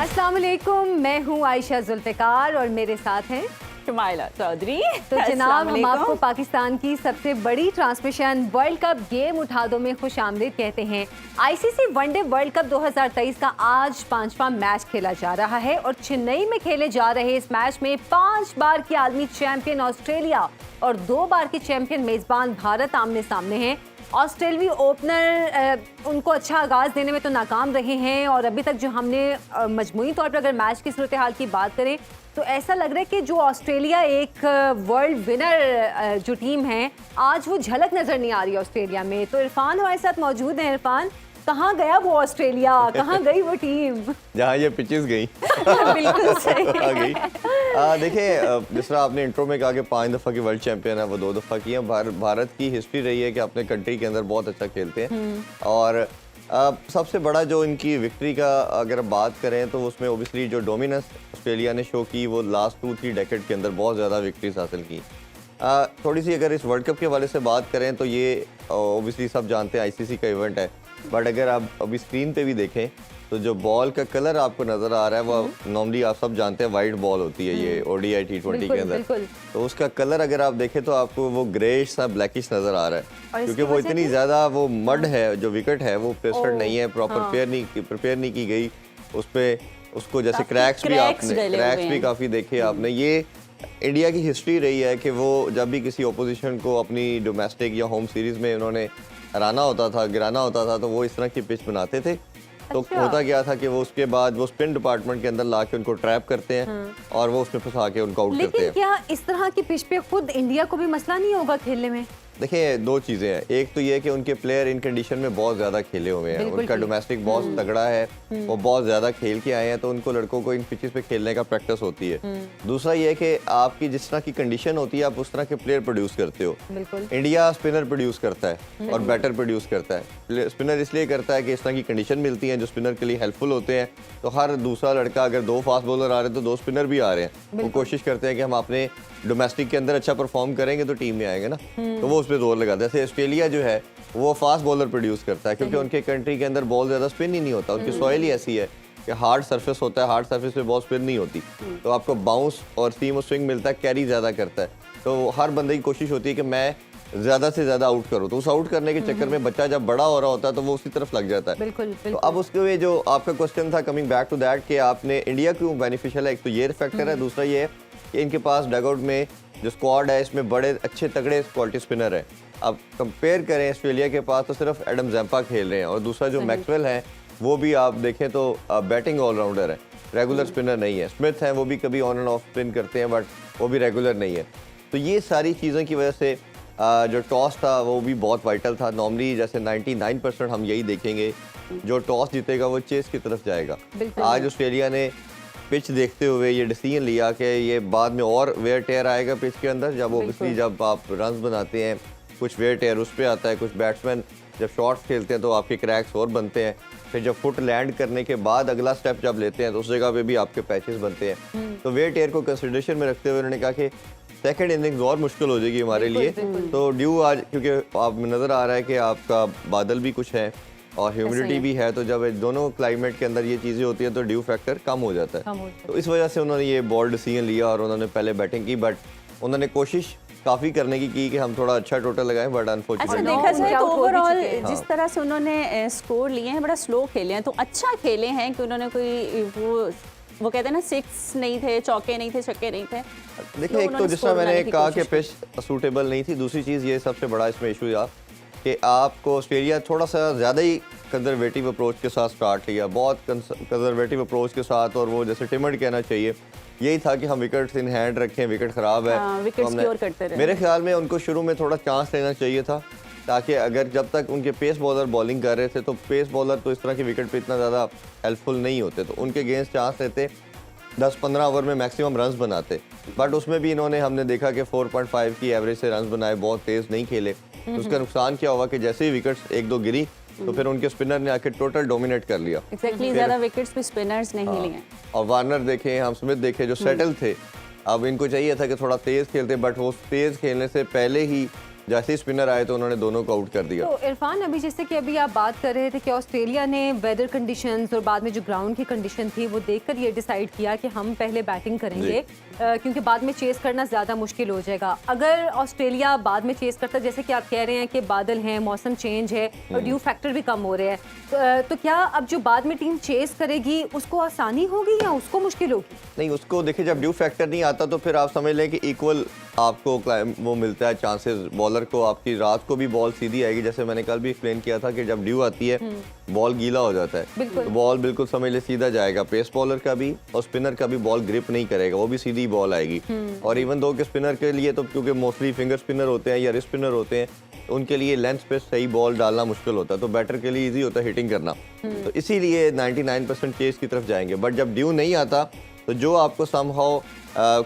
अस्सलाम वालेकुम, मैं हूँ आयशा जुल्फ़िकार और मेरे साथ हैं शुमाइला चौधरी। तो जनाब हम आपको पाकिस्तान की सबसे बड़ी ट्रांसमिशन वर्ल्ड कप गेम उठा दो में खुश आमदीद कहते हैं। आईसीसी वनडे वर्ल्ड कप 2023 का आज 5वां मैच खेला जा रहा है और चेन्नई में खेले जा रहे इस मैच में 5 बार की आलमी चैंपियन ऑस्ट्रेलिया और 2 बार की चैंपियन मेजबान भारत आमने सामने हैं। ऑस्ट्रेलियावी ओपनर उनको अच्छा आगाज़ देने में तो नाकाम रहे हैं और अभी तक जो हमने मजमूई तौर पर अगर मैच की सूरत हाल की बात करें तो ऐसा लग रहा है कि जो ऑस्ट्रेलिया एक वर्ल्ड विनर जो टीम है आज वो झलक नज़र नहीं आ रही ऑस्ट्रेलिया में। तो इरफान हमारे साथ मौजूद हैं। इरफान, कहाँ गया वो ऑस्ट्रेलिया, कहाँ गई वो टीम जहाँ ये पिचेस गई बिल्कुल सही गई। देखिए, जिस तरह आपने इंट्रो में कहा कि 5 दफ़ा की वर्ल्ड चैंपियन है, वो 2 दफ़ा की है। भारत की हिस्ट्री रही है कि अपने कंट्री के अंदर बहुत अच्छा खेलते हैं और सबसे बड़ा जो इनकी विक्ट्री का अगर बात करें तो उसमें ओबियसली जो डोमिनेंस ऑस्ट्रेलिया ने शो की वो लास्ट 2-3 डेकेड के अंदर बहुत ज़्यादा विक्ट्रीज हासिल की। थोड़ी सी अगर इस वर्ल्ड कप के हवाले से बात करें तो ये ओबियसली सब जानते हैं आईसीसी का इवेंट है, बट अगर आप अभी स्क्रीन पे भी देखें तो जो बॉल का कलर आपको नजर आ रहा है वो नॉर्मली आप सब जानते हैं वाइट बॉल होती है ये ओडीआई T20 के अंदर। तो उसका कलर अगर आप देखें तो आपको वो ग्रेश सा ब्लैकिश नजर आ रहा है क्योंकि वो इतनी ज्यादा वो मड है, जो विकेट है वो प्रेस्टेड नहीं है, प्रॉपर प्रिपेयर नहीं की गई उस पे। उसको जैसे क्रैक्स भी काफी देखे आपने। ये इंडिया की हिस्ट्री रही है कि वो जब भी किसी ओपोजिशन को अपनी डोमेस्टिक या होम सीरीज में उन्होंने हराना होता था, गिराना होता था, तो वो इस तरह की पिच बनाते थे। तो होता क्या था कि वो उसके बाद वो स्पिन डिपार्टमेंट के अंदर लाके उनको ट्रैप करते हैं और वो उसमें फंसा के उनको आउट करते हैं। लेकिन क्या इस तरह की पिच पे खुद इंडिया को भी मसला नहीं होगा खेलने में? देखिए, 2 चीज़ें हैं। एक तो ये कि उनके प्लेयर इन कंडीशन में बहुत ज़्यादा खेले हुए हैं, उनका डोमेस्टिक बहुत तगड़ा है, वो बहुत ज़्यादा खेल के आए हैं, तो उनको लड़कों को इन पिचेस पे खेलने का प्रैक्टिस होती है। दूसरा ये कि आपकी जिस तरह की कंडीशन होती है आप उस तरह के प्लेयर प्रोड्यूस करते हो। इंडिया स्पिनर प्रोड्यूस करता है और बैटर प्रोड्यूस करता है। स्पिनर इसलिए करता है कि इस तरह की कंडीशन मिलती है जो स्पिनर के लिए हेल्पफुल होते हैं। तो हर दूसरा लड़का, अगर 2 फास्ट बॉलर आ रहे हैं तो 2 स्पिनर भी आ रहे हैं, वो कोशिश करते हैं कि हम अपने डोमेस्टिक के अंदर अच्छा परफॉर्म करेंगे तो टीम में आएंगे ना, तो वो उस पर जोर लगाते हैं। जैसे ऑस्ट्रेलिया जो है वो फास्ट बॉलर प्रोड्यूस करता है क्योंकि उनके कंट्री के अंदर बॉल ज़्यादा स्पिन ही नहीं होता, उनकी सॉइल ही ऐसी है कि हार्ड सरफेस होता है, हार्ड सरफेस पे बॉल स्पिन नहीं होती, तो आपको बाउंस और सीम और स्विंग मिलता है, कैरी ज़्यादा करता है। तो हर बंदे की कोशिश होती है कि मैं ज़्यादा से ज़्यादा आउट करूँ, तो उस आउट करने के चक्कर में बच्चा जब बड़ा हो रहा होता है तो वो उसी तरफ लग जाता है। बिल्कुल। तो अब उसके जो आपका क्वेश्चन था, कमिंग बैक टू दैट, कि आपने इंडिया क्यों बेनिफिशियल है, एक तो ये फैक्टर है, दूसरा ये है कि इनके पास डगआउट में जो स्क्वाड है इसमें बड़े अच्छे तगड़े क्वालिटी स्पिनर है। अब कंपेयर करें ऑस्ट्रेलिया के पास तो सिर्फ एडम ज़ैम्पा खेल रहे हैं और दूसरा जो मैक्सवेल है वो भी आप देखें तो बैटिंग ऑलराउंडर है, रेगुलर स्पिनर नहीं है। स्मिथ हैं, वो भी कभी ऑन एंड ऑफ स्पिन करते हैं बट वो भी रेगुलर नहीं है। तो ये सारी चीज़ों की वजह से जो टॉस था वो भी बहुत वाइटल था। नॉर्मली जैसे 99% हम यही देखेंगे, जो टॉस जीतेगा वो चेस की तरफ जाएगा। आज ऑस्ट्रेलिया ने पिच देखते हुए ये डिसीजन लिया कि ये बाद में और वेयर टेयर आएगा पिच के अंदर, जब ओबियसली जब आप रन बनाते हैं कुछ वेयर टेयर उस पर आता है, कुछ बैट्समैन जब शॉट्स खेलते हैं तो आपके क्रैक्स और बनते हैं, फिर जब फुट लैंड करने के बाद अगला स्टेप जब लेते हैं तो उस जगह पे भी आपके पैचेस बनते हैं। तो वेयर टेयर को कंसिडरेशन में रखते हुए उन्होंने कहा कि सेकंड इनिंग्स और मुश्किल हो जाएगी हमारे लिए। तो ड्यू आज, क्योंकि आप नज़र आ रहा है कि आपका बादल भी कुछ है और ह्यूमिडिटी भी है, तो जब दोनों क्लाइमेट के अंदर ये चीज़ें होती हैं तो ड्यू फैक्टर कम हो जाता है। तो इस वजह से उन्होंने ये बोल्ड डिसीजन लिया और उन्होंने पहले बैटिंग की, बट उन्होंने कोशिश काफ़ी करने की कि हम थोड़ा अच्छा टोटल लगाएं, बट अनफॉर्चुनेटली देखा जाए तो ओवरऑल जिस तरह से उन्होंने स्कोर लिए हैं बड़ा स्लो खेले हैं, तो अच्छा खेले हैं कि उन्होंने कोई वो कहते हैं ना 6 नहीं थे, चौके नहीं थे, छक्के नहीं थे। देखिए, एक तो जिस तरह मैंने कहा कि पिच सूटेबल नहीं थी, दूसरी चीज़ ये सबसे बड़ा इसमें इशू था कि आपको ऑस्ट्रेलिया थोड़ा सा ज़्यादा ही कंजर्वेटिव अप्रोच के साथ स्टार्ट लिया, बहुत कंजर्वेटिव अप्रोच के साथ, और वो जैसे टिमड कहना चाहिए यही था कि हम विकेट्स इन हैंड रखें, विकेट ख़राब है। मेरे ख्याल में उनको शुरू में थोड़ा चांस लेना चाहिए था, ताकि अगर जब तक उनके पेस बॉलर बॉलिंग कर रहे थे तो पेस बॉलर तो इस तरह के विकेट पे इतना ज़्यादा हेल्पफुल नहीं होते, तो उनके अगेंस्ट चांस लेते, 10-15 ओवर में मैक्सिमम रन्स बनाते। बट उसमें भी इन्होंने, हमने देखा कि 4.5 की एवरेज से रन्स बनाए, बहुत तेज़ नहीं खेले। तो उसका नुकसान क्या हुआ कि जैसे ही विकेट्स 1-2 गिरी तो फिर उनके स्पिनर ने आके टोटल डोमिनेट कर लिया। ज़्यादा विकेट्स भी स्पिनर्स ने ही लिए। और वार्नर देखें, हम स्मिथ देखे, जो सेटल थे, अब इनको चाहिए था कि थोड़ा तेज़ खेलते, बट वो तेज़ खेलने से पहले ही जैसे ही स्पिनर आए तो उन्होंने दोनों को आउट कर दिया। तो इरफान, अभी जैसे कि अभी आप बात कर रहे थे कि ऑस्ट्रेलिया ने वेदर कंडीशंस और बाद में जो ग्राउंड की कंडीशन थी वो देखकर ये डिसाइड किया कि हम पहले बैटिंग करेंगे क्योंकि बाद में चेस करना ज़्यादा मुश्किल हो जाएगा। अगर ऑस्ट्रेलिया बाद में चेस करता, जैसे कि आप कह रहे हैं कि बादल हैं, मौसम चेंज है और ड्यू फैक्टर भी कम हो रहे हैं, तो क्या अब जो बाद में टीम चेस करेगी उसको आसानी होगी या उसको मुश्किल होगी? नहीं, उसको देखिए, जब ड्यू फैक्टर नहीं आता तो फिर आप समझ लें कि इक्वल आपको वो मिलता है चांसेस। बॉलर को आपकी रात को भी बॉल सीधी आएगी, जैसे मैंने कल भी एक्सप्लेन किया था कि जब ड्यू आती है बॉल गीला हो जाता है, तो बॉल बिल्कुल समझ ले सीधा जाएगा। पेस बॉलर का भी और स्पिनर का भी बॉल ग्रिप नहीं करेगा, वो भी सीधी बॉल आएगी। और इवन दो के स्पिनर के लिए तो क्योंकि मोस्टली फिंगर स्पिनर होते हैं या रिस्ट स्पिनर होते हैं, उनके लिए लेंथ पे सही बॉल डालना मुश्किल होता है, तो बैटर के लिए इजी होता है हिटिंग करना। तो इसीलिए 99% चेस की तरफ जाएंगे। बट जब ड्यू नहीं आता तो जो आपको समहाउ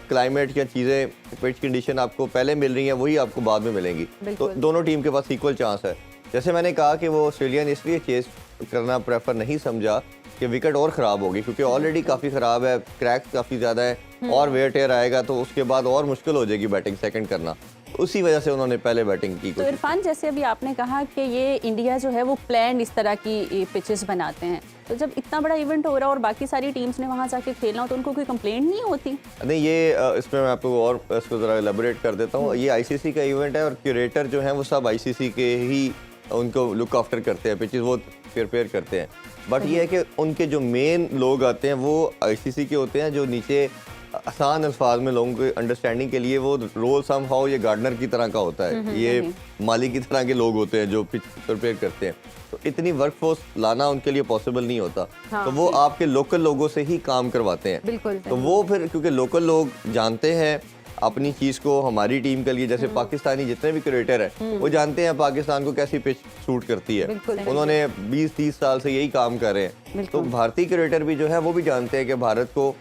क्लाइमेट या चीज़ें, पिच कंडीशन आपको पहले मिल रही हैं वही आपको बाद में मिलेंगी। तो दोनों टीम के पास इक्वल चांस है। जैसे मैंने कहा कि वो ऑस्ट्रेलिया ने इसलिए चेस करना प्रेफर नहीं समझा कि विकेट और ख़राब होगी, क्योंकि ऑलरेडी काफ़ी ख़राब है, क्रैक्स काफ़ी ज़्यादा है और वेयर टेयर आएगा तो उसके बाद और मुश्किल हो जाएगी बैटिंग सेकंड करना। उसी वजह से उन्होंने पहले बैटिंग की। तो इरफान, जैसे अभी आपने कहा कि ये इंडिया जो है वो प्लान इस तरह की पिचेस बनाते हैं, तो जब इतना बड़ा इवेंट हो रहा है और बाकी सारी टीम्स ने वहाँ जाके खेलना हो तो उनको कोई कंप्लेंट नहीं होती? नहीं, ये इसमें मैं आपको और इसको ज़रा एलेबोरेट कर देता हूँ। ये आईसीसी का इवेंट है और क्यूरेटर जो है वो सब आईसीसी के ही उनको लुक आफ्टर करते हैं, पिचेस वो प्रिपेयर करते हैं। बट ये है कि उनके जो मेन लोग आते हैं वो आईसीसी के होते हैं, जो नीचे आसान अल्फाज में लोगों के अंडरस्टैंडिंग के लिए वो रोल समहाउ ये गार्डनर की तरह का होता है, ये माली की तरह के लोग होते हैं जो पिच प्रिपेयर करते हैं। तो इतनी वर्कफोर्स लाना उनके लिए पॉसिबल नहीं होता। तो वो आपके लोकल लोगों से ही काम करवाते हैं। बिल्कुल। तो वो फिर क्योंकि लोकल लोग जानते हैं अपनी चीज़ को, हमारी टीम के लिए जैसे पाकिस्तानी जितने भी क्रिकेटर हैं वो जानते हैं पाकिस्तान को कैसी पिच सूट करती है। उन्होंने 20-30 साल से यही काम कर रहे हैं। तो भारतीय क्रिकेटर भी जो है वो भी जानते हैं कि भारत को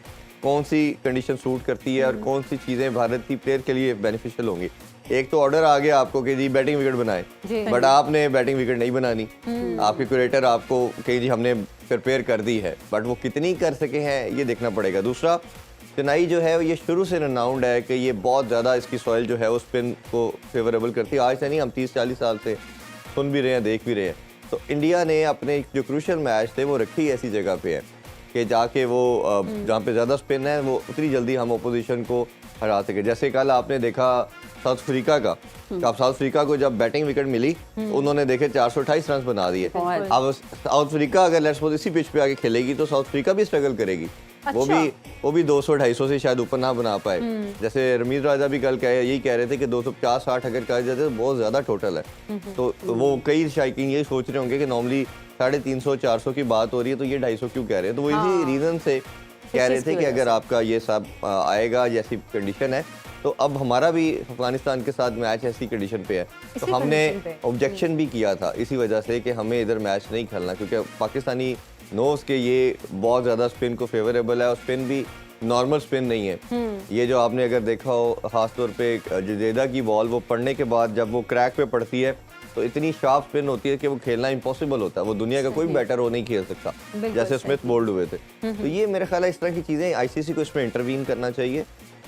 कौन सी कंडीशन सूट करती है और कौन सी चीज़ें भारत की प्लेयर के लिए बेनिफिशियल होंगी। एक तो ऑर्डर आ गया आपको कि जी बैटिंग विकेट बनाए, बट आपने बैटिंग विकेट नहीं बनानी। आपके क्रिकेटर आपको कि जी हमने प्रिपेयर कर दी है, बट वो कितनी कर सके हैं ये देखना पड़ेगा। दूसरा, चेन्नई जो है ये शुरू से रनाउंड है कि ये बहुत ज़्यादा इसकी सॉइल जो है वो स्पिन को फेवरेबल करती है। आज से नहीं, हम 30-40 साल से सुन भी रहे हैं, देख भी रहे हैं। तो इंडिया ने अपने जो क्रूशियल मैच थे वो रखी ऐसी जगह पे है कि जाके वो जहाँ पे ज़्यादा स्पिन है वो उतनी जल्दी हम अपोजिशन को हरा सके। जैसे कल आपने देखा साउथ अफ्रीका का, अब साउथ अफ्रीका को जब बैटिंग विकेट मिली उन्होंने देखे 428 रन बना दिए। अब साउथ अफ्रीका अगर लेट्स सपोज इसी पिच पे आके खेलेगी तो साउथ अफ्रीका भी स्ट्रगल करेगी। वो भी 200-250 से शायद ऊपर ना बना पाए। जैसे रमीज राजा भी कल यही कह रहे थे कि 250-60 अगर कहा जाए तो बहुत ज्यादा टोटल है। तो वो कई शायकीन ये सोच रहे होंगे कि नॉर्मली 350-400 की बात हो रही है तो ये 250 क्यों कह रहे हैं। तो वो इसी रीजन से कह रहे थे कि अगर आपका ये सब आएगा जैसी कंडीशन है तो अब हमारा भी अफगानिस्तान के साथ मैच ऐसी कंडीशन पे है। तो हमने ऑब्जेक्शन भी किया था इसी वजह से कि हमें इधर मैच नहीं खेलना, क्योंकि पाकिस्तानी नोस के ये बहुत ज़्यादा स्पिन को फेवरेबल है और स्पिन भी नॉर्मल स्पिन नहीं है। ये जो आपने अगर देखा हो खासतौर पे जडेजा की बॉल वो पड़ने के बाद जब वो क्रैक पे पड़ती है तो इतनी शार्प स्पिन होती है कि वो खेलना इम्पॉसिबल होता है। वो दुनिया का कोई बैटर वो नहीं खेल सकता, जैसे स्मिथ बोल्ड हुए थे। तो ये मेरे ख्याल है इस तरह की चीज़ें आईसीसी को इसमें इंटरवीन करना चाहिए।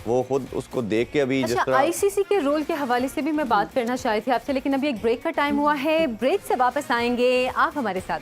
वो खुद उसको देख के अभी जिस तरह आईसीसी के रोल के हवाले से भी मैं बात करना चाह रही थी आपसे, लेकिन अभी एक ब्रेक का टाइम हुआ है। ब्रेक से वापस आएंगे, आप हमारे साथ।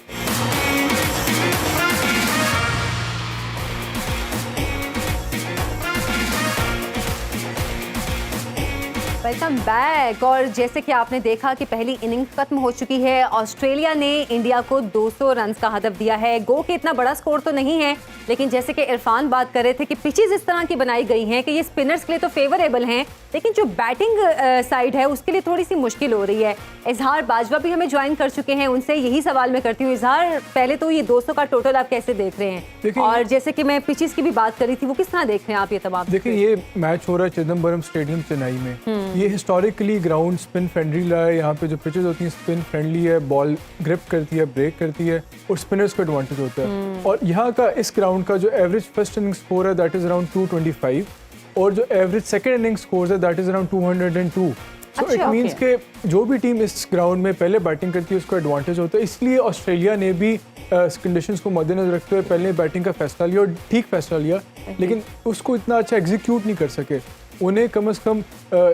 Welcome back. और जैसे कि आपने देखा कि पहली इनिंग खत्म हो चुकी है, ऑस्ट्रेलिया ने इंडिया को 200 रन का हदफ दिया है। गो के इतना बड़ा स्कोर तो नहीं है, लेकिन जैसे कि इरफान बात कर रहे थे कि पिचेस इस तरह की बनाई गई हैं कि ये स्पिनर्स के लिए तो फेवरेबल हैं, लेकिन जो बैटिंग साइड है उसके लिए थोड़ी सी मुश्किल हो रही है। इजहार बाजवा भी हमें ज्वाइन कर चुके हैं, उनसे यही सवाल मैं करती हूँ। इजहार, पहले तो ये 200 का टोटल आप कैसे देख रहे हैं, और जैसे कि मैं पिचेस की भी बात करी थी वो किस तरह देख रहे हैं आप ये तमाम? देखिए, ये मैच हो रहा है चिदम्बरम स्टेडियम चेन्नई में। ये हिस्टोरिकली ग्राउंड स्पिन फ्रेंडली रहा है। यहाँ पे जो पिचेस होती हैं स्पिन फ्रेंडली है, बॉल ग्रिप करती है, ब्रेक करती है और स्पिनर्स को एडवांटेज होता है। और यहाँ का इस ग्राउंड का जो एवरेज फर्स्ट इनिंग स्कोर है दैट इज अराउंड 225 और जो एवरेज सेकंड इनिंग स्कोर है that is around 202। So it means के जो भी टीम इस ग्राउंड में पहले बैटिंग करती है उसको एडवांटेज होता है। इसलिए ऑस्ट्रेलिया ने भी कंडीशंस को मद्देनजर रखते हुए पहले बैटिंग का फैसला लिया और ठीक फैसला लिया, लेकिन उसको इतना अच्छा एग्जीक्यूट नहीं कर सके। उन्हें कम से कम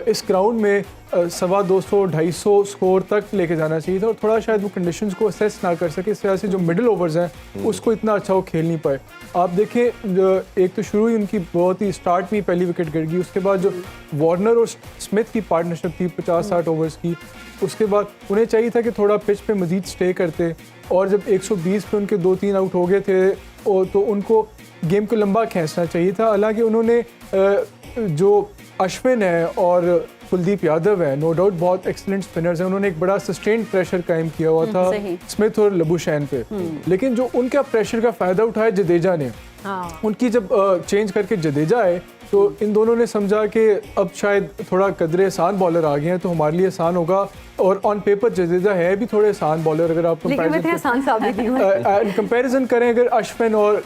इस ग्राउंड में 250-250 स्कोर तक लेके जाना चाहिए था और थोड़ा शायद वो कंडीशंस को असेस ना कर सके, इस वजह से जो मिडिल ओवर्स हैं उसको इतना अच्छा वो खेल नहीं पाए। आप देखें एक तो शुरू ही उनकी बहुत ही स्टार्ट में पहली विकेट गिर गई, उसके बाद जो वार्नर और स्मिथ की पार्टनरशिप थी 50-60 ओवर्स की, उसके बाद उन्हें चाहिए था कि थोड़ा पिच पे मजीद स्टे करते और जब 120 पे उनके 2-3 आउट हो गए थे तो उनको गेम को लंबा खींचना चाहिए था। हालांकि उन्होंने जो अश्विन है और कुलदीप यादव है, नो डाउट बहुत एक्सीलेंट स्पिनर्स हैं, उन्होंने एक बड़ा सस्टेन्ड प्रेशर कायम किया हुआ था स्मिथ और लबुशैन पे, लेकिन जो उनका प्रेशर का फ़ायदा उठाया जडेजा ने। उनकी जब चेंज करके जडेजा आए तो इन दोनों ने समझा कि अब शायद थोड़ा कदरे आसान बॉलर आ गए हैं तो हमारे लिए आसान होगा, और ऑन पेपर जडेजा है भी थोड़े आसान बॉलर, अगर आप कंपैरिजन करें अगर अश्विन और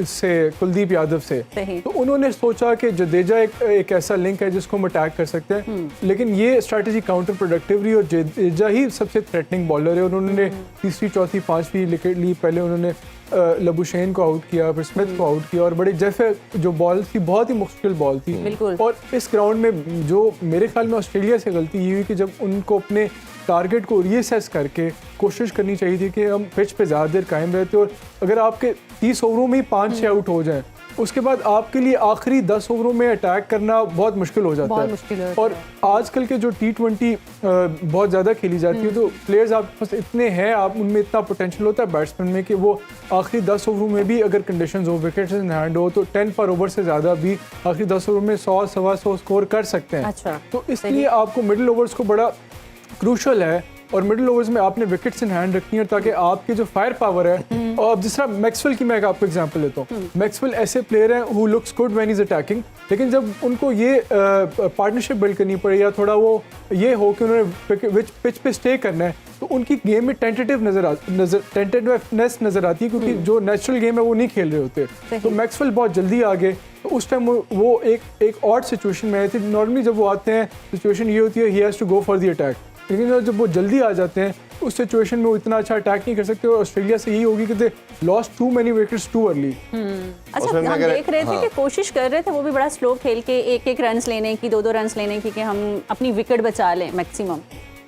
से कुलदीप यादव से, तो उन्होंने सोचा कि जडेजा एक ऐसा लिंक है जिसको हम अटैक कर सकते हैं, लेकिन ये स्ट्रैटेजी काउंटर प्रोडक्टिव रही और जडेजा ही सबसे थ्रेटनिंग बॉलर है। उन्होंने तीसरी चौथी पांचवी विकेट ली, पहले उन्होंने लबुशैन को आउट किया, फिर स्मिथ को आउट किया और बड़े जैसे जो बॉल थी बहुत ही मुश्किल बॉल थी। और इस ग्राउंड में जो मेरे ख्याल में ऑस्ट्रेलिया से गलती ये हुई कि जब उनको अपने टारगेट को रीअसेस करके कोशिश करनी चाहिए थी कि हम पिच पे ज़्यादा देर कायम रहते, और अगर आपके 30 ओवरों में ही 5-6 आउट हो जाएं उसके बाद आपके लिए आखिरी 10 ओवरों में अटैक करना बहुत मुश्किल हो जाता है। और आजकल के जो T20 बहुत ज़्यादा खेली जाती है तो प्लेयर्स आपके पास इतने हैं, आप उनमें इतना पोटेंशियल होता है बैट्समैन में कि वो आखिरी 10 ओवरों में भी अगर कंडीशंस हो, विकेट्स इन हैंड हो, तो 10 पर ओवर से ज़्यादा भी आखिरी 10 ओवर में 100-125 स्कोर कर सकते हैं। अच्छा, तो इसलिए आपको मिडिल ओवर्स को बड़ा क्रूशल है और मिडिल ओवर्स में आपने विकेट्स इन हैंड रखनी है ताकि आपकी जो फायर पावर है, और अब जिस तरह मैक्सवेल की मैं आपको एग्जांपल लेता हूँ, मैक्सवेल ऐसे प्लेयर हैं who looks good when is attacking, लेकिन जब उनको ये पार्टनरशिप बिल्ड करनी पड़े या थोड़ा वो ये हो कि उन्होंने पिच पे स्टे करना है तो उनकी गेम में टेंटेटिवनेस नजर आती है, क्योंकि जो नेचुरल गेम है वो नहीं खेल रहे होते। तो मैक्सवेल बहुत जल्दी आ गए, तो उस टाइम वो एक ऑड सिचुएशन में आए थे। नॉर्मली जब वो आते हैं सिचुएशन ये होती है he has to go for the attack, लेकिन जब वो जल्दी आ जाते हैं उस सिचुएशन में वो इतना अच्छा अटैक नहीं कर सकते, और ऑस्ट्रेलिया से यही होगी कि they lost too many wickets too early. अच्छा, हम देख रहे थे कि कोशिश कर रहे थे वो भी बड़ा स्लो खेल के एक रन्स लेने की, 2 रन्स लेने की, कि हम अपनी विकेट बचा लें मैक्सिमम,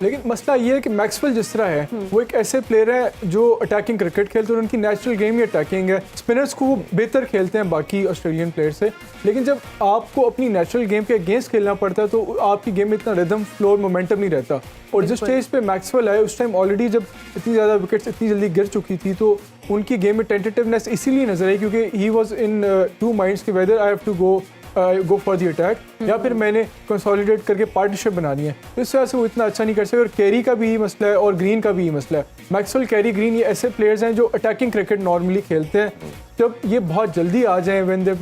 लेकिन मसला ये है कि मैक्सवेल जिस तरह है वो एक ऐसे प्लेयर है जो अटैकिंग क्रिकेट खेलते हैं, उनकी नेचुरल गेम ही अटैकिंग है। स्पिनर्स को वो बेहतर खेलते हैं बाकी ऑस्ट्रेलियन प्लेयर से, लेकिन जब आपको अपनी नेचुरल गेम के अगेंस्ट खेलना पड़ता है तो आपकी गेम में इतना रिदम, फ्लो और मोमेंटम नहीं रहता। और जिस स्टेज पे मैक्सवेल आए उस टाइम ऑलरेडी जब इतनी ज़्यादा विकेट्स इतनी जल्दी गिर चुकी थी तो उनकी गेम में टेंटेटिवनेस इसीलिए नजर आई क्योंकि ही वॉज इन 2 माइंड्स कि whether I have to go for the attack या फिर मैंने कंसोलिडेट करके पार्टनरशिप बनानी है। तो इस वजह से वो इतना अच्छा नहीं कर सकते। और कैरी का भी यही मसला है और ग्रीन का भी यही मसला है। मैक्सवेल, कैरी, ग्रीन ये ऐसे प्लेयर्स हैं जो अटैकिंग क्रिकेट नॉर्मली खेलते हैं। जब ये बहुत जल्दी आ जाएं व्हेन दे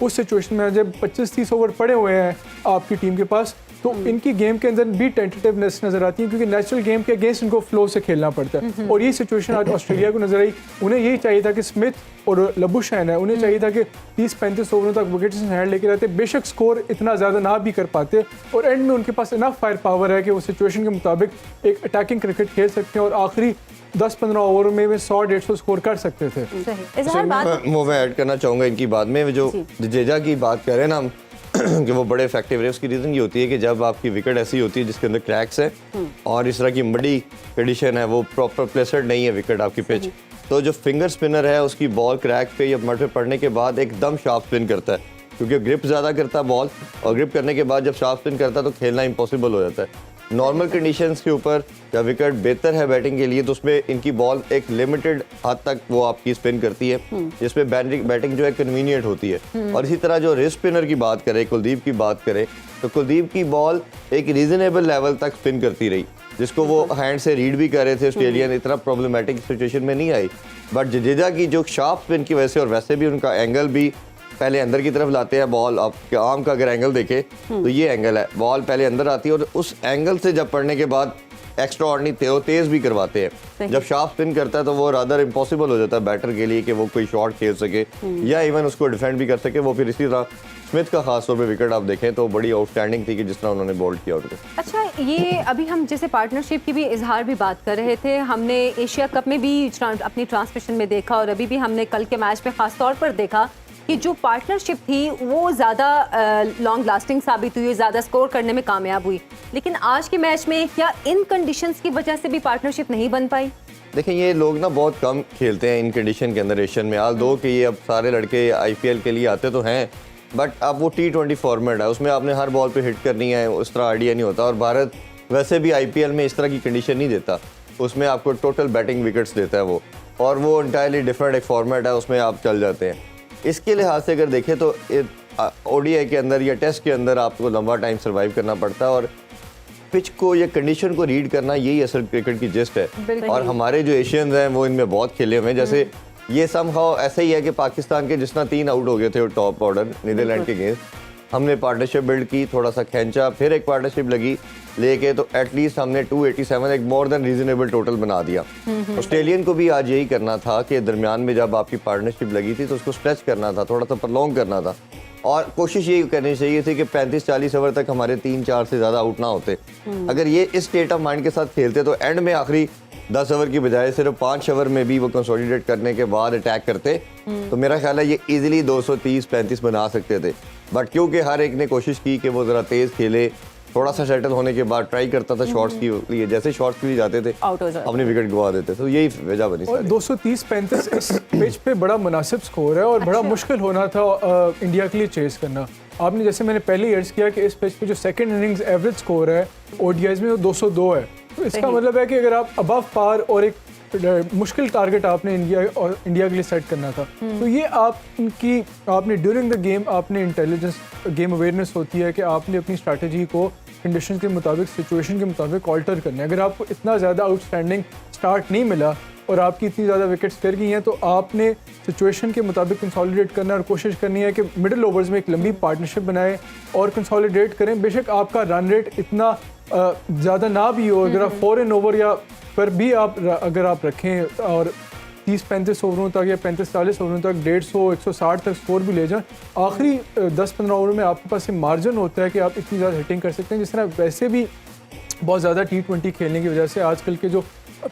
उस सिचुएशन में जब 25-30 ओवर पड़े हुए हैं आपकी टीम के पास, तो इनकी गेम के अंदर भी टेंटेटिवनेस नजर आती है क्योंकि नेचुरल गेम के अगेंस्ट इनको फ्लो से खेलना पड़ता है। और ये सिचुएशन आज ऑस्ट्रेलिया को नजर आई। उन्हें यही चाहिए था कि स्मिथ और लबुशैन है, उन्हें चाहिए था कि 30-35 ओवरों तक विकेट्स हैंड लेके रहते, बेशक स्कोर इतना ज़्यादा ना भी कर पाते, और एंड में उनके पास इनफ फायर पावर है कि वो सिचुएशन के मुताबिक एक अटैकिंग क्रिकेट खेल सकते हैं और आखिरी 10-15 ओवर में 100-150 स्कोर कर सकते थे। मैं ऐड करना चाहूँगा इनकी बात में, जो जडेजा की बात करें ना हम कि वो बड़े इफेक्टिव रहे, उसकी रीज़न ये होती है कि जब आपकी विकेट ऐसी होती है जिसके अंदर क्रैक्स है और इस तरह की बड़ी कंडीशन है, वो प्रॉपर प्लेसड नहीं है विकेट आपकी पिच, तो जो फिंगर स्पिनर है उसकी बॉल क्रैक पे या मड पे पड़ने के बाद एकदम शार्प स्पिन करता है क्योंकि ग्रिप ज़्यादा करता है बॉल, और ग्रिप करने के बाद जब शार्प स्पिन करता है तो खेलना इम्पॉसिबल हो जाता है। नॉर्मल कंडीशंस के ऊपर जब विकेट बेहतर है बैटिंग के लिए तो उसमें इनकी बॉल एक लिमिटेड हद तक वो आपकी स्पिन करती है जिसमें बैटिंग जो है कन्वीनियंट होती है। और इसी तरह जो रिस्ट स्पिनर की बात करें, कुलदीप की बात करें, तो कुलदीप की बॉल एक रीजनेबल लेवल तक स्पिन करती रही जिसको वो हैंड से रीड भी कर रहे थे ऑस्ट्रेलियन, इतना प्रॉब्लमेटिक सिचुएशन में नहीं आई। बट जडेजा की जो शार्प स्पिन की वजह से और वैसे भी उनका एंगल भी पहले अंदर की तरफ लाते हैं बॉल, आप आर्म का अगर एंगल देखें तो ये एंगल है, बॉल पहले अंदर आती है और उस एंगल से जब पड़ने के बाद एक्स्ट्रा ऑर्डिनरी तेज भी करवाते हैं। जब शार्प स्पिन करता है तो वो रादर इम्पॉसिबल हो जाता है बैटर के लिए कि वो कोई शॉट खेल सके या इवन उसको डिफेंड भी कर सके। वो फिर इसी तरह स्मिथ का खास तौर पे विकेट आप देखें तो बड़ी आउटस्टैंडिंग थी कि जिस तरह उन्होंने बोल्ड किया उनको। अच्छा, ये अभी हम जैसे पार्टनरशिप की भी इजहार भी बात कर रहे थे, हमने एशिया कप में भी अपनी ट्रांसमिशन में देखा और अभी भी हमने कल के मैच में खास तौर पर देखा कि जो पार्टनरशिप थी वो ज़्यादा लॉन्ग लास्टिंग साबित हुई, ज़्यादा स्कोर करने में कामयाब हुई। लेकिन आज के मैच में क्या इन कंडीशंस की वजह से भी पार्टनरशिप नहीं बन पाई? देखिए ये लोग ना बहुत कम खेलते हैं इन कंडीशन के अंदर एशियन में। हाल दो कि ये अब सारे लड़के IPL के लिए आते तो हैं, बट अब वो T20 फॉर्मेट है, उसमें आपने हर बॉल पे हिट करनी है, उस तरह आइडिया नहीं होता। और भारत वैसे भी IPL में इस तरह की कंडीशन नहीं देता, उसमें आपको टोटल बैटिंग विकेट्स देता है वो, और वो इंटायरली डिफरेंट एक फॉर्मेट है, उसमें आप चल जाते हैं। इसके लिहाज से अगर देखें तो ODI के अंदर या टेस्ट के अंदर आपको लंबा टाइम सर्वाइव करना पड़ता है, और पिच को या कंडीशन को रीड करना यही असल क्रिकेट की जिस्ट है। और हमारे जो एशियंस हैं वो इनमें बहुत खेले हुए हैं। जैसे ये समहाउ ऐसा ही है कि पाकिस्तान के जिस तरह 3 आउट हो गए थे टॉप ऑर्डर नीदरलैंड के अगेंस्ट, हमने पार्टनरशिप बिल्ड की, थोड़ा सा खींचा, फिर एक पार्टनरशिप लगी लेके, तो एटलीस्ट हमने 287 एक मोर देन रीजनेबल टोटल बना दिया। ऑस्ट्रेलियन को भी आज यही करना था कि दरमियान में जब आपकी पार्टनरशिप लगी थी तो उसको स्ट्रेच करना था, थोड़ा सा प्रलॉन्ग करना था, और कोशिश यही करनी चाहिए थी कि 35-40 ओवर तक हमारे 3-4 से ज़्यादा आउट ना होते। अगर ये इस स्टेट ऑफ माइंड के साथ खेलते तो एंड में आखिरी 10 ओवर की बजाय सिर्फ 5 ओवर में भी वो कंसोलिडेट करने के बाद अटैक करते, तो मेरा ख्याल है ये इजीली 230-35 बना सकते थे। बट क्योंकि हर एक ने कोशिश की कि वो ज़रा तेज़ खेले, थोड़ा सा सेटल होने के बाद ट्राई करता था शॉट्स के लिए, जैसे शॉट्स के लिए जाते थे आउट हो जाते, अपने विकेट गवा देते, तो यही वजह बनी। और 230-35 इस पिच पे बड़ा मुनासिब स्कोर है, और बड़ा मुश्किल होना था इंडिया के लिए चेस करना। आपने जैसे मैंने पहले अर्ज किया कि इस पिच पे जो सेकंड इनिंग्स एवरेज स्कोर है ODIs में वो 202 है, तो इसका मतलब है कि अगर आप अबव पार और एक मुश्किल टारगेट आपने इंडिया के लिए सेट करना था, तो ये आपने ड्यूरिंग द गेम आपने इंटेलिजेंस गेम अवेयरनेस होती है कि आपने अपनी स्ट्रैटेजी को कंडीशन के मुताबिक, सिचुएशन के मुताबिक ऑल्टर करना है। अगर आपको इतना ज़्यादा आउटस्टैंडिंग स्टार्ट नहीं मिला और आपकी इतनी ज़्यादा विकेट्स गिर गई हैं, तो आपने सिचुएशन के मुताबिक कंसोलिडेट करना और कोशिश करनी है कि मिडिल ओवर्स में एक लंबी पार्टनरशिप बनाएं और कंसोलिडेट करें। बेशक आपका रन रेट इतना ज़्यादा ना भी हो, अगर आप 4 ओवर या पर भी अगर आप रखें और 30-35 ओवरों तक या 35-40 ओवरों तक 150-160 तक स्कोर भी ले जाएं, आखिरी 10-15 ओवर में आपके पास ये मार्जिन होता है कि आप इतनी ज़्यादा हिटिंग कर सकते हैं। जिस तरह वैसे भी बहुत ज़्यादा T20 खेलने की वजह से आजकल के जो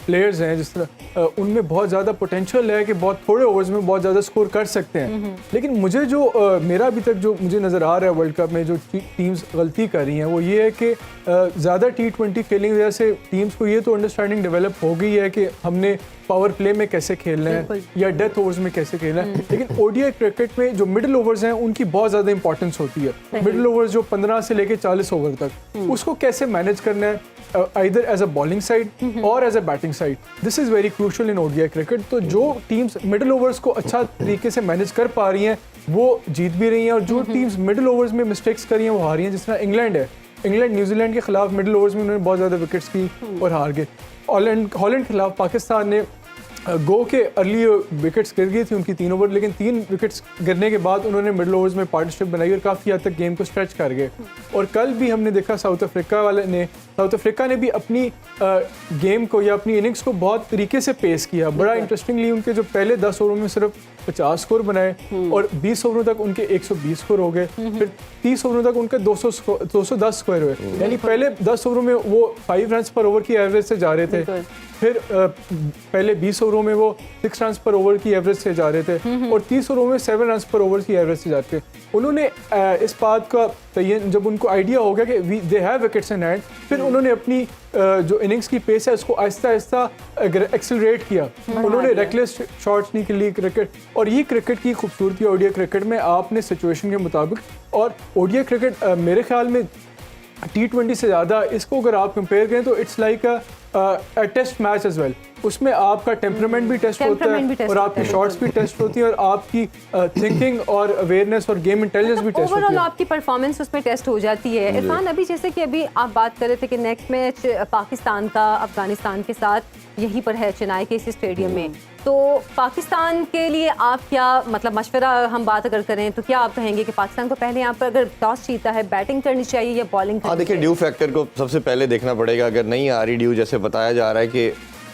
प्लेयर्स हैं, जिस तरह उनमें बहुत ज़्यादा पोटेंशियल है कि बहुत थोड़े ओवर्स में बहुत ज़्यादा स्कोर कर सकते हैं। लेकिन मुझे जो मेरा अभी तक जो मुझे नज़र आ रहा है वर्ल्ड कप में जो टीम्स गलती कर रही हैं वो ये है कि ज़्यादा T20 खेलने की वजह से टीम्स को ये तो अंडरस्टैंडिंग डेवलप हो गई है कि हमने पावर प्ले में कैसे खेलना है या डेथ ओवर्स में कैसे खेलना है, लेकिन ODI क्रिकेट में जो मिडिल ओवर्स हैं उनकी बहुत ज़्यादा इंपॉर्टेंस होती है। मिडिल ओवर्स जो 15 से लेके 40 ओवर तक, उसको कैसे मैनेज करना है either as a bowling side or as a batting side. This is very crucial in ODI cricket. तो जो टीम्स मिडिल ओवर्स को अच्छा तरीके से मैनेज कर पा रही हैं वो जीत भी रही हैं, और जो टीम्स मिडिल ओवर्स में मिस्टेक्स कर रही हैं वो हार रही हैं। जिस तरह इंग्लैंड है, इंग्लैंड न्यूजीलैंड के खिलाफ मिडिल ओवर्स में उन्होंने बहुत ज़्यादा विकेट्स की और हार गए। हॉलैंड के खिलाफ पाकिस्तान ने गो के अर्ली विकेट्स गिर गई थी उनकी 3 ओवर, लेकिन 3 विकेट्स गिरने के बाद उन्होंने मिडिल ओवर्स में पार्टनरशिप बनाई और काफ़ी हद तक गेम को स्ट्रेच कर गए। और कल भी हमने देखा साउथ अफ्रीका ने भी अपनी गेम को या अपनी इनिंग्स को बहुत तरीके से पेश किया। बड़ा इंटरेस्टिंगली उनके जो पहले 10 ओवरों में सिर्फ 50 स्कोर बनाए और 20 ओवरों तक उनके 120 स्कोर हो गए, फिर 30 ओवरों तक उनके 210 स्कोर हुए, यानी पहले 10 ओवरों में वो 5 रन पर ओवर की एवरेज से जा रहे थे, फिर पहले 20 ओवरों में वो 6 रन पर ओवर की एवरेज से जा रहे थे, और 30 ओवरों में 7 रन पर ओवर की एवरेज से जाते थे। उन्होंने इस बात का तयन, जब उनको आइडिया हो गया कि they have wickets in hand, फिर उन्होंने अपनी जो इनिंग्स की पेस है उसको आहिस्ता आहिस्ता एक्सेलरेट किया। उन्होंने रेकलेस शॉट्स नहीं खेली क्रिकेट, और ये क्रिकेट की खूबसूरती है ODI क्रिकेट में। आपने सिचुएशन के मुताबिक, और ODI क्रिकेट मेरे ख्याल में T20 से ज़्यादा इसको अगर आप कंपेयर करें तो it's like a test match as well. उसमें आपका टेम्परामेंट भी टेस्ट होता है और आपकी शॉट्स भी टेस्ट होती है और आपकी थिंकिंग और अवेयरनेस और गेम इंटेलिजेंस भी टेस्ट होती है। ओवरऑल आपकी परफॉर्मेंस उसमें टेस्ट हो जाती है। इरफान, अभी जैसे कि अभी आप बात कर रहे थे कि नेक्स्ट मैच पाकिस्तान का अफगानिस्तान के साथ यहीं पर है चेन्नई के इस स्टेडियम में, तो पाकिस्तान के लिए आप क्या मतलब मशवरा हम बात अगर करें तो क्या आप कहेंगे कि पाकिस्तान को पहले यहाँ पर अगर टॉस जीता है बैटिंग करनी चाहिए या बॉलिंग करनी चाहिए? देखिए ड्यू फैक्टर को सबसे पहले देखना पड़ेगा। अगर नहीं आ रही ड्यू, जैसे बताया जा रहा है कि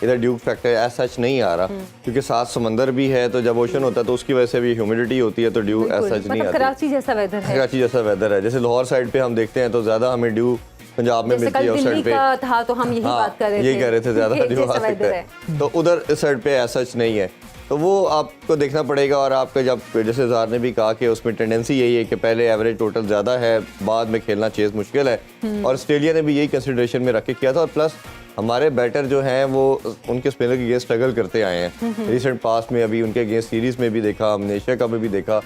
इधर ड्यू फैक्टर एज सच नहीं आ रहा, क्योंकि साथ समंदर भी है, तो जब ओशन होता है तो उसकी वजह से भी ह्यूमिडिटी होती है, तो ड्यू एज सच नहीं आती। कराची जैसा वेदर है, कराची जैसा वेदर है। जैसे लाहौर साइड पे हम देखते हैं तो ज़्यादा हमें ड्यू पंजाब में मिलती है उस साइड पे था, तो हम यही बात कर रहे थे, यही कह रहे थे ज़्यादा ड्यू आ सकता है, तो उधर इस साइड पे एज सच नहीं है। तो वो आपको देखना पड़ेगा। और आपका जब जैसे ज़ार ने भी कहा कि उसमें टेंडेंसी यही है कि पहले एवरेज टोटल ज़्यादा है, बाद में खेलना चेज़ मुश्किल है, और ऑस्ट्रेलिया ने भी यही कंसिडरेशन में रख के किया था। और प्लस हमारे बैटर जो हैं वो उनके स्पिनर के अगेंस्ट स्ट्रगल करते आए हैं रिसेंट पास्ट में, अभी उनके अगेंस्ट सीरीज़ में भी देखा, हमने एशिया कप में भी देखा।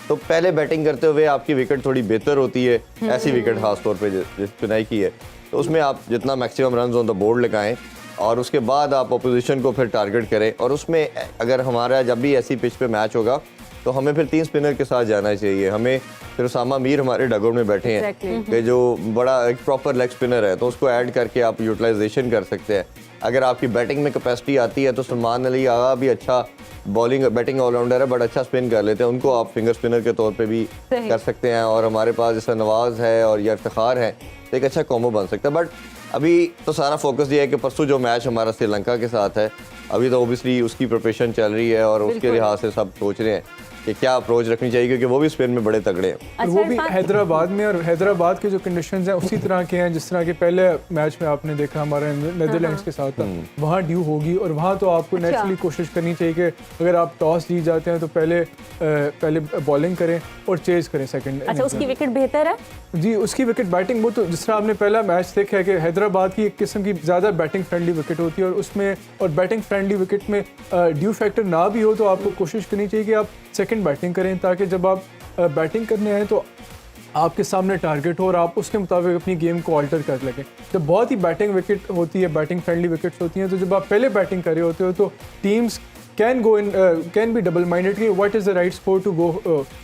तो पहले बैटिंग करते हुए आपकी विकेट थोड़ी बेहतर होती है, ऐसी विकेट खास तौर पे जिस चुनाई की है, तो उसमें आप जितना maximum run on the board लगाएं और उसके बाद आप अपोजिशन को फिर टारगेट करें। और उसमें अगर हमारा जब भी ऐसी पिच पे मैच होगा तो हमें फिर 3 स्पिनर के साथ जाना चाहिए। हमें फिर उसामा मीर हमारे डगआउट में बैठे हैं कि जो बड़ा एक प्रॉपर लेग स्पिनर है, तो उसको ऐड करके आप यूटिलाइजेशन कर सकते हैं। अगर आपकी बैटिंग में कैपेसिटी आती है तो सलमान अली आगा भी अच्छा बैटिंग ऑलराउंडर है, बट अच्छा स्पिन कर लेते हैं, उनको आप फिंगर स्पिनर के तौर पे भी कर सकते हैं। और हमारे पास जैसा नवाज है और या इफ्तिखार है, तो एक अच्छा कॉम्बो बन सकता है। बट अभी तो सारा फोकस ये है कि परसों जो मैच हमारा श्रीलंका के साथ है, अभी तो ओबियसली उसकी प्रिपरेशन चल रही है और उसके लिहाज से सब सोच रहे हैं कि क्या अप्रोच रखनी चाहिए, क्योंकि वो भी स्पिन में बड़े तगड़े हैं। और वो भी हैदराबाद में, और हैदराबाद के जो कंडीशंस हैं उसी तरह के हैं जिस तरह के पहले मैच में आपने देखा हमारे नेदरलैंड्स के साथ था। वहाँ ड्यू होगी और वहाँ तो आपको नेचुरली कोशिश करनी चाहिए कि अगर आप टॉस जीत जाते हैं तो पहले बॉलिंग करें और चेज करें सेकंड। अच्छा, उसकी विकेट बेहतर है जी, उसकी विकेट बैटिंग, वो तो जिस तरह आपने पहला मैच देखा है कि हैदराबाद की एक किस्म की ज़्यादा बैटिंग फ्रेंडली विकेट होती है, और उसमें और बैटिंग फ्रेंडली विकेट में ड्यू फैक्टर ना भी हो तो आपको कोशिश करनी चाहिए कि आप सेकंड बैटिंग करें, ताकि जब आप बैटिंग करने आए तो आपके सामने टारगेट हो और आप उसके मुताबिक अपनी गेम को ऑल्टर कर लगे। जब बहुत ही बैटिंग विकेट होती है, बैटिंग फ्रेंडली विकेट्स होती हैं, तो जब आप पहले बैटिंग कर रहे होते हो तो teams can be double minded कि what is the right score to go,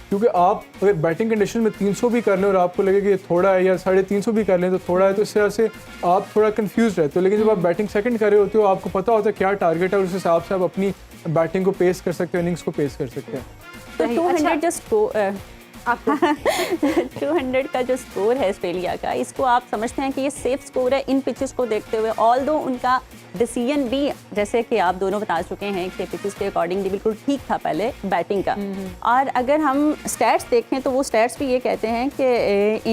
क्योंकि आप अगर बैटिंग कंडीशन में 300 भी कर लें और आपको लगे कि ये थोड़ा है, या 350 भी कर लें तो थोड़ा है, तो इस तरह से आप थोड़ा कंफ्यूज रहते हो। लेकिन जब आप बैटिंग सेकंड कर रहे होते हो, आपको पता होता है क्या टारगेट है और उस हिसाब से आप अपनी बैटिंग को पेस कर सकते हैं, इनिंग्स को पेस कर सकते हैं। तो 200 जस्ट 200 का जो स्कोर है ऑस्ट्रेलिया का, इसको आप समझते हैं कि ये सेफ स्कोर है इन पिचेस को देखते हुए? ऑल्दो उनका डिसीजन भी, जैसे कि आप दोनों बता चुके हैं कि पिचेस के अकॉर्डिंगली बिल्कुल ठीक था पहले बैटिंग का। और अगर हम स्टैट्स देखें तो वो स्टैट्स भी ये कहते हैं कि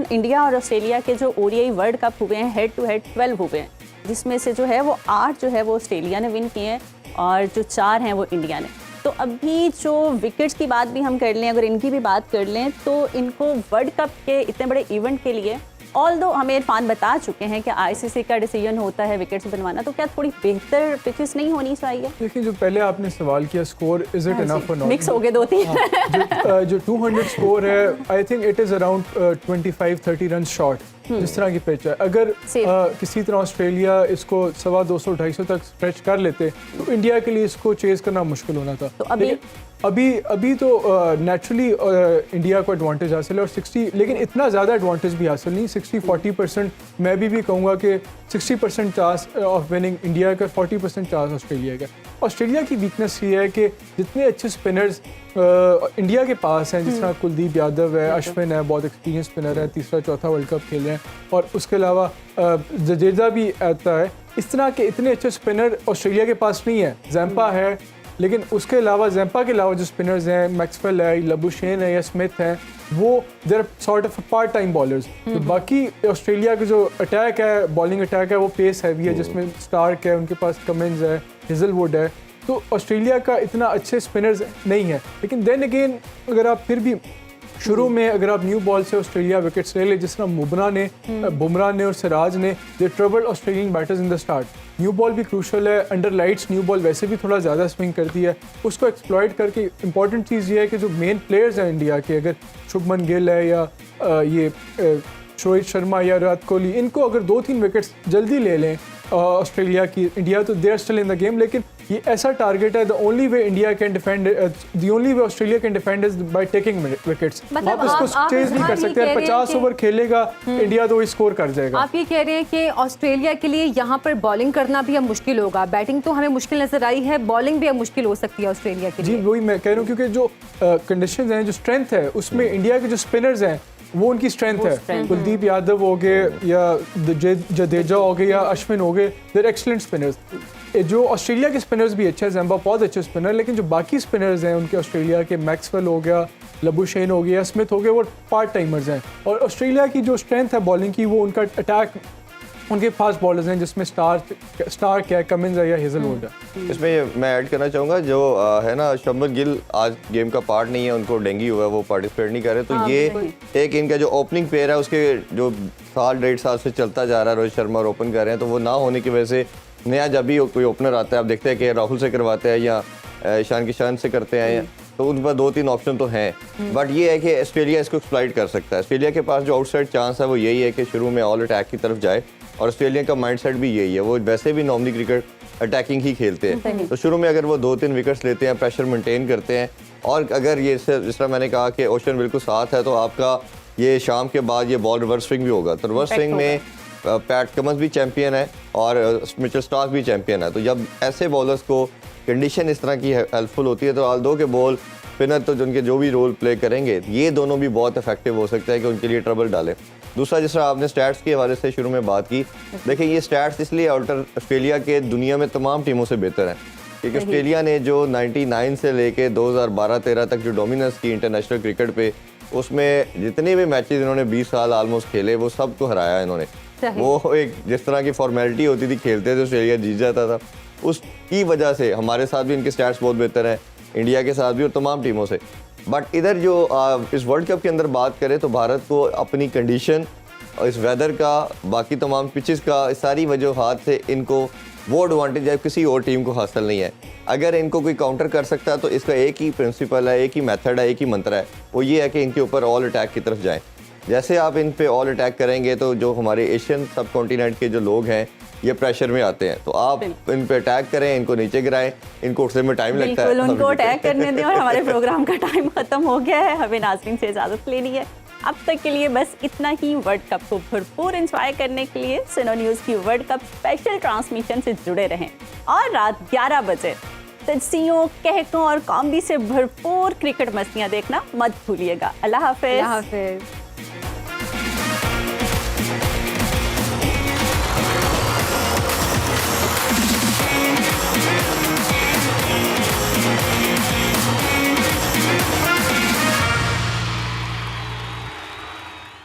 इंडिया और ऑस्ट्रेलिया के जो ओडीआई वर्ल्ड कप हुए हैं हेड टू हेड 12 हुए हैं, जिसमें से जो है वो 8 जो है वो ऑस्ट्रेलिया ने विन किए हैं और जो 4 हैं वो इंडिया ने। तो अभी जो विकेट्स की बात भी हम कर लें, अगर इनकी भी बात कर लें, तो इनको वर्ल्ड कप के इतने बड़े इवेंट के लिए, ऑल्दो हमें इरफान बता चुके हैं कि आईसीसी का डिसीजन होता है विकेट्स बनवाना, तो क्या थोड़ी बेहतर पिचेस नहीं होनी चाहिए? देखिए, जो पहले आपने सवाल किया स्कोर इज इट इनफ और नॉट, मिक्स हो गए 2-3। जो 200 स्कोर है, I think it is around 25-30 run short जिस तरह की पिच है। अगर किसी तरह ऑस्ट्रेलिया इसको 250-250 तक स्ट्रेच कर लेते तो इंडिया के लिए इसको चेज करना मुश्किल होना था। तो अभी तो नेचुरली इंडिया को एडवांटेज हासिल है और 60, लेकिन इतना ज़्यादा एडवांटेज भी हासिल नहीं। 60-40% मैं भी कहूँगा कि 60% चांस ऑफ विनिंग इंडिया का, 40% चांस ऑस्ट्रेलिया का। ऑस्ट्रेलिया की वीकनेस ये है कि जितने अच्छे स्पिनर्स इंडिया के पास हैं, जिस तरह कुलदीप यादव है, अश्विन है, बहुत एक्सपीरियंस स्पिनर है, 3रा-4था वर्ल्ड कप खेल रहे हैं, और उसके अलावा जडेजा भी आता है, इस तरह के इतने अच्छे स्पिनर ऑस्ट्रेलिया के पास नहीं है। जैम्पा है, लेकिन उसके अलावा जैम्पा के अलावा जो स्पिनर्स हैं, मैक्सवेल है, लबुशेन है या स्मिथ हैं, वो they're sort of part time bowlers. तो बाकी ऑस्ट्रेलिया का जो अटैक है, बॉलिंग अटैक है, वो पेस हैवी है, जिसमें स्टार्क है, उनके पास कमिंस है, हेजलवुड है। तो ऑस्ट्रेलिया का इतना अच्छे स्पिनर्स नहीं है। लेकिन देन अगेन अगर आप फिर भी शुरू में अगर आप न्यू बॉल से ऑस्ट्रेलिया विकेट्स ले ले, जिस तरह बुमराह ने और सिराज ने, they trouble Australian batters in the start. New ball भी क्रूशल है, अंडर लाइट्स न्यू बॉल वैसे भी थोड़ा ज़्यादा स्विंग करती है, उसको एक्सप्लॉइट करके इंपॉर्टेंट चीज़ ये है कि जो मेन प्लेयर्स हैं इंडिया के, अगर शुभमन गिल है या ये रोहित शर्मा या विराट कोहली, इनको अगर 2-3 विकेट्स जल्दी ले लें ऑस्ट्रेलिया की, इंडिया तो they are still in the game. लेकिन ये ऐसा टारगेट है, the only way India can defend, the only way Australia can defend is by taking wickets. मतलब आप इसको चेज नहीं कर सकते। 50 ओवर खेलेगा इंडिया तो स्कोर कर जाएगा। आप ये कह रहे हैं कि ऑस्ट्रेलिया के लिए यहाँ पर बॉलिंग करना भी अब मुश्किल होगा। बैटिंग तो हमें मुश्किल नजर आई है, बॉलिंग भी अब मुश्किल हो सकती है ऑस्ट्रेलिया के लिए। जी, वही मैं कह रहा हूँ, क्योंकि जो कंडीशंस हैं, जो स्ट्रेंथ है, उसमें इंडिया के जो स्पिनर्स हैं वो उनकी स्ट्रेंथ है। कुलदीप यादव हो गए या जडेजा हो गए या अश्विन हो गए, देर एक्सलेंट स्पिनर्स। जो ऑस्ट्रेलिया के स्पिनर्स भी अच्छे हैं, जैम्बा बहुत अच्छे स्पिनर, लेकिन जो बाकी स्पिनर्स हैं उनके ऑस्ट्रेलिया के, मैक्सवेल हो गया, लबुशेन हो गया, स्मिथ हो गया, वो पार्ट टाइमर्स हैं। और ऑस्ट्रेलिया की जो स्ट्रेंथ है बॉलिंग की, वो उनका अटैक उनके फास्ट बॉलर्स हैं जिसमें स्टार क्या है, कमिंस है या हेजलवुड है। इसमें मैं ऐड करना चाहूँगा जो है ना शुभमन गिल आज गेम का पार्ट नहीं है, उनको डेंगू हुआ है, वो पार्टिसिपेट नहीं कर रहे, तो ये एक इनका जो ओपनिंग पेयर है उसके जो साल 1.5 साल से चलता जा रहा है, रोहित शर्मा और ओपन कर रहे हैं, तो वो ना होने की वजह से नया जब भी कोई ओपनर आता है आप देखते हैं कि राहुल से करवाते हैं या ईशान किशन से करते हैं, तो उन पर 2-3 ऑप्शन तो हैं, बट ये है कि ऑस्ट्रेलिया इसको एक्सप्लॉइट कर सकता है। ऑस्ट्रेलिया के पास जो आउटसाइड चांस है वो यही है कि शुरू में ऑल अटैक की तरफ जाए, और ऑस्ट्रेलिया का माइंडसेट भी यही है, वो वैसे भी नॉर्मली क्रिकेट अटैकिंग ही खेलते हैं, तो शुरू में अगर वो 2-3 विकेट्स लेते हैं, प्रेशर मेंटेन करते हैं, और अगर ये जिस तरह मैंने कहा कि ओशन बिल्कुल साथ है, तो आपका ये शाम के बाद ये बॉल रिवर्स स्विंग भी होगा, तो रिवर्स स्विंग में पैट कमिंस भी चैंपियन है और मिचेल स्टार्क भी चैंपियन है, तो जब ऐसे बॉलर्स को कंडीशन इस तरह की हेल्पफुल होती है, तो आल्दो के बॉल स्पिनर तो उनके जो भी रोल प्ले करेंगे, ये दोनों भी बहुत इफेक्टिव हो सकता है कि उनके लिए ट्रबल डालें। दूसरा, जिस तरह आपने स्टैट्स के हवाले से शुरू में बात की, देखिए ये स्टैट्स इसलिए ऑस्ट्रेलिया के दुनिया में तमाम टीमों से बेहतर हैं, क्योंकि ऑस्ट्रेलिया ने जो 99 से लेके 2012-13 तक जो डोमिनेंस की इंटरनेशनल क्रिकेट पे, उसमें जितने भी मैचेस इन्होंने 20 साल ऑलमोस्ट खेले, वो सबको हराया इन्होंने। वो एक जिस तरह की फॉर्मेलिटी होती थी, खेलते थे ऑस्ट्रेलिया जीत जाता था, उसकी वजह से हमारे साथ भी इनके स्टैट्स बहुत बेहतर हैं, इंडिया के साथ भी और तमाम टीमों से। बट इधर जो इस वर्ल्ड कप के अंदर बात करें तो भारत को अपनी कंडीशन और इस वेदर का, बाकी तमाम पिचेस का, सारी वजूहात से इनको वो एडवांटेज है किसी और टीम को हासिल नहीं है। अगर इनको कोई काउंटर कर सकता है तो इसका एक ही प्रिंसिपल है, एक ही मेथड है, एक ही मंत्र है, वो ये है कि इनके ऊपर ऑल अटैक की तरफ जाएं। जैसे आप इन पे ऑल अटैक करेंगे तो जो हमारे एशियन सब कॉन्टिनेंट के जो लोग हैं ये प्रेशर में आते हैं, तो आप इन पे अटैक करें, इनको नीचे गिराएं, इनको उठने में टाइम लगता है, बिल्कुल उनको अटैक करने दें। और हमारे प्रोग्राम का टाइम खत्म हो गया है, हमें नाज़रीन से इजाज़त लेनी है। अब तक के लिए बस इतना ही। वर्ल्ड कप को भरपूर एंजॉय करने के लिए सुनो न्यूज़ की वर्ल्ड कप स्पेशल ट्रांसमिशन से जुड़े रहें, और रात 11 बजे तजसियों, कहकों और कॉमेडी से भरपूर क्रिकेट मस्तियाँ देखना मत भूलिएगा। अल्लाह हाफिज़।